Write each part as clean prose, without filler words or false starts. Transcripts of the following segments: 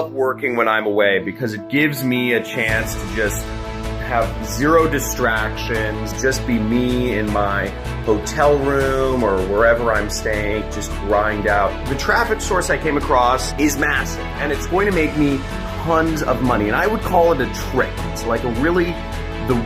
love working when I'm away because it gives me a chance to just have zero distractions, just be me in my hotel room or wherever I'm staying, just grind out. The traffic source I came across is massive, and it's going to make me tons of money, and I would call it a trick. It's like the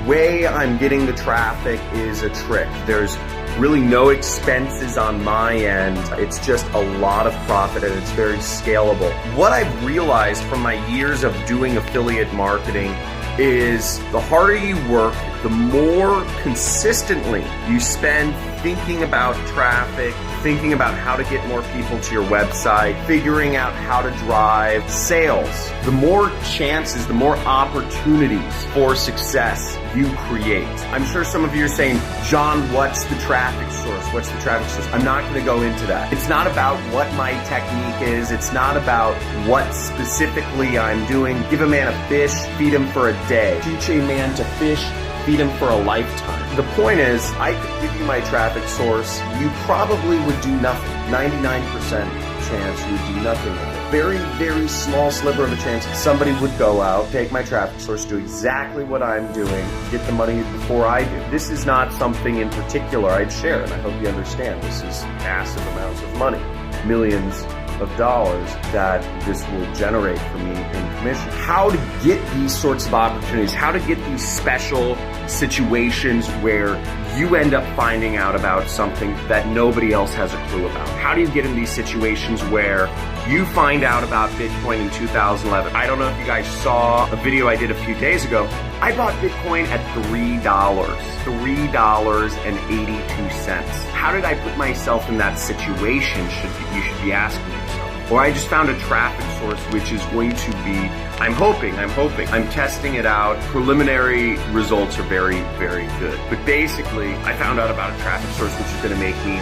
way I'm getting the traffic is a trick. There's really no expenses on my end. It's just a lot of profit, and it's very scalable. What I've realized from my years of doing affiliate marketing is the harder you work, the more consistently you spend thinking about traffic, thinking about how to get more people to your website, figuring out how to drive sales, the more chances, the more opportunities for success you create. I'm sure some of you are saying, John, what's the traffic source? What's the traffic source? I'm not going to go into that. It's not about what my technique is. It's not about what specifically I'm doing. Give a man a fish, feed him for a day. Teach a man to fish, feed him for a lifetime. The point is, I could give you my traffic source. You probably would do nothing. 99% chance you would do nothing with it. Very, very small sliver of a chance somebody would go out, take my traffic source, do exactly what I'm doing, get the money before I do. This is not something in particular I'd share, and I hope you understand. This is massive amounts of money, millions of dollars that this will generate for me in commission. How to get these sorts of opportunities, how to get these special situations where you end up finding out about something that nobody else has a clue about. How do you get in these situations where you find out about Bitcoin in 2011? I don't know if you guys saw a video I did a few days ago. I bought Bitcoin at $3, $3.82. How did I put myself in that situation? You should be asking yourself. Or I just found a traffic source which is going to be, I'm hoping, I'm testing it out. Preliminary results are very, very good. But basically, I found out about a traffic source which is gonna make me,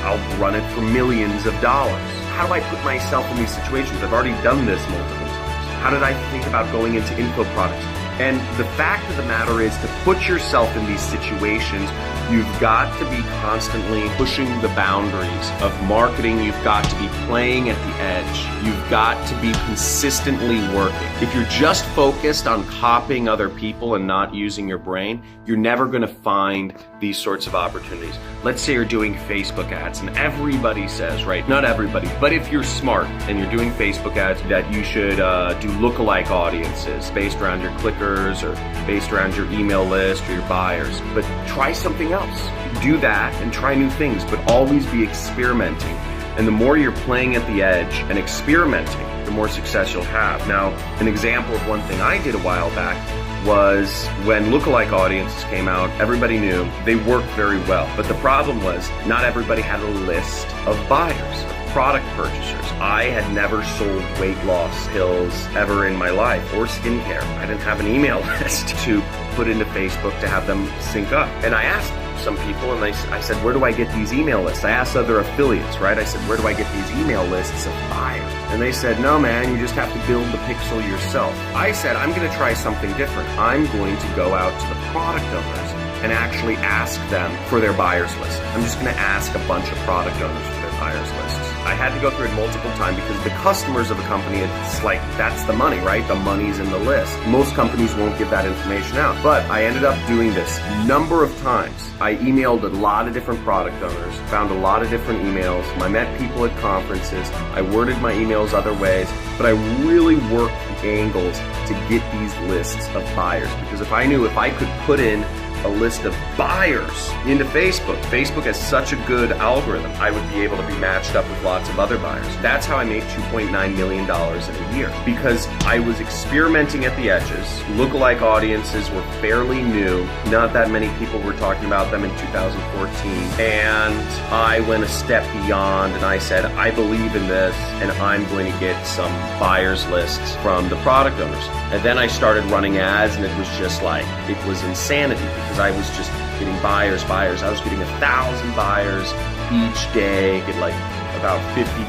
I'll run it for millions of dollars. How do I put myself in these situations? I've already done this multiple times. How did I think about going into info products? And the fact of the matter is, to put yourself in these situations, you've got to be constantly pushing the boundaries of marketing. You've got to be playing at the edge. You've got to be consistently working. If you're just focused on copying other people and not using your brain, you're never going to find these sorts of opportunities. Let's say you're doing Facebook ads, and everybody says, right? Not everybody, but if you're smart and you're doing Facebook ads, that you should do lookalike audiences based around your clickers or based around your email list or your buyers. But try something else. Do that and try new things, but always be experimenting. And the more you're playing at the edge and experimenting, the more success you'll have. Now, an example of one thing I did a while back was when lookalike audiences came out, everybody knew they worked very well. But the problem was not everybody had a list of buyers, product purchasers. I had never sold weight loss pills ever in my life or skincare. I didn't have an email list to put into Facebook to have them sync up. And I asked some people, and I said, where do I get these email lists? I asked other affiliates, right? I said, where do I get these email lists of buyers? And they said, no, man, you just have to build the pixel yourself. I said, I'm going to try something different. I'm going to go out to the product owners and actually ask them for their buyers list. I'm just going to ask a bunch of product owners for their buyers lists. I had to go through it multiple times because the customers of a company, it's like, that's the money, right? The money's in the list. Most companies won't give that information out. But I ended up doing this a number of times. I emailed a lot of different product owners, found a lot of different emails. I met people at conferences. I worded my emails other ways, but I really worked angles to get these lists of buyers, because if I knew if I could put in a list of buyers into Facebook. Facebook has such a good algorithm. I would be able to be matched up with lots of other buyers. That's how I made $2.9 million in a year, because I was experimenting at the edges. Lookalike audiences were fairly new. Not that many people were talking about them in 2014. And I went a step beyond and I said, I believe in this and I'm going to get some buyers lists from the product owners. And then I started running ads, and it was just like, it was insanity, because I was just getting buyers. I was getting 1,000 buyers each day, get like about $50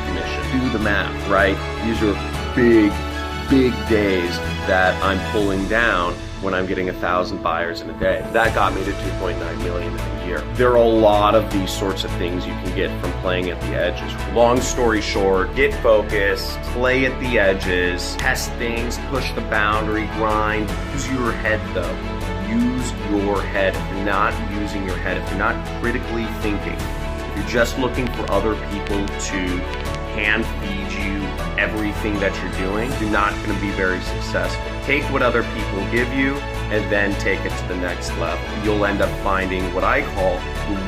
commission. Do the math, right? These are big days that I'm pulling down. when I'm getting 1,000 buyers in a day. That got me to 2.9 million in a year. There are a lot of these sorts of things you can get from playing at the edges. Long story short, get focused, play at the edges, test things, push the boundary, grind. Use your head though. Use your head. If you're not using your head, if you're not critically thinking, if you're just looking for other people to hand feed you everything that you're doing, you're not going to be very successful. Take what other people give you and then take it to the next level. You'll end up finding what I call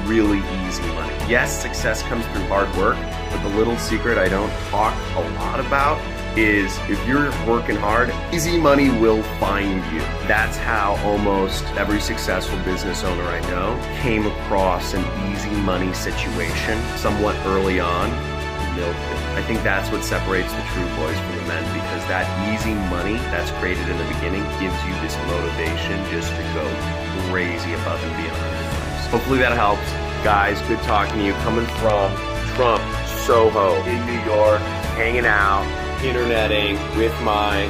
really easy money. Yes, success comes through hard work, but the little secret I don't talk a lot about is if you're working hard, easy money will find you. That's how almost every successful business owner I know came across an easy money situation somewhat early on. I think that's what separates the true boys from the men, because that easy money that's created in the beginning gives you this motivation just to go crazy above and beyond. Hopefully that helps. Guys, good talking to you. Coming from Trump, Soho, in New York, hanging out, interneting with my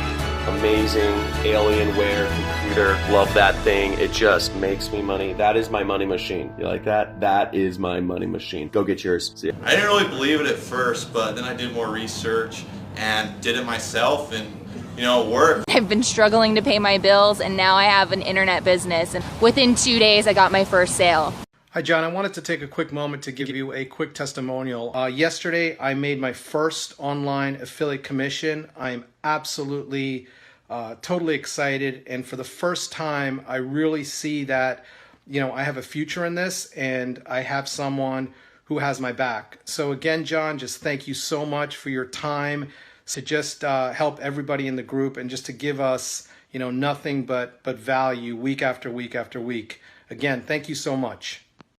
amazing Alienware computer. Love that thing. It just makes me money. That is my money machine. You like that? That is my money machine. Go get yours. See ya. I didn't really believe it at first, but then I did more research and did it myself, and it worked. I've been struggling to pay my bills, and now I have an internet business, and within 2 days I got my first sale. Hi John, I wanted to take a quick moment to give you a quick testimonial. Yesterday I made my first online affiliate commission. I'm absolutely totally excited, and for the first time I really see that I have a future in this, and I have someone who has my back. So again, John, just thank you so much for your time to just help everybody in the group, and just to give us nothing but value week after week after week. Again, thank you so much.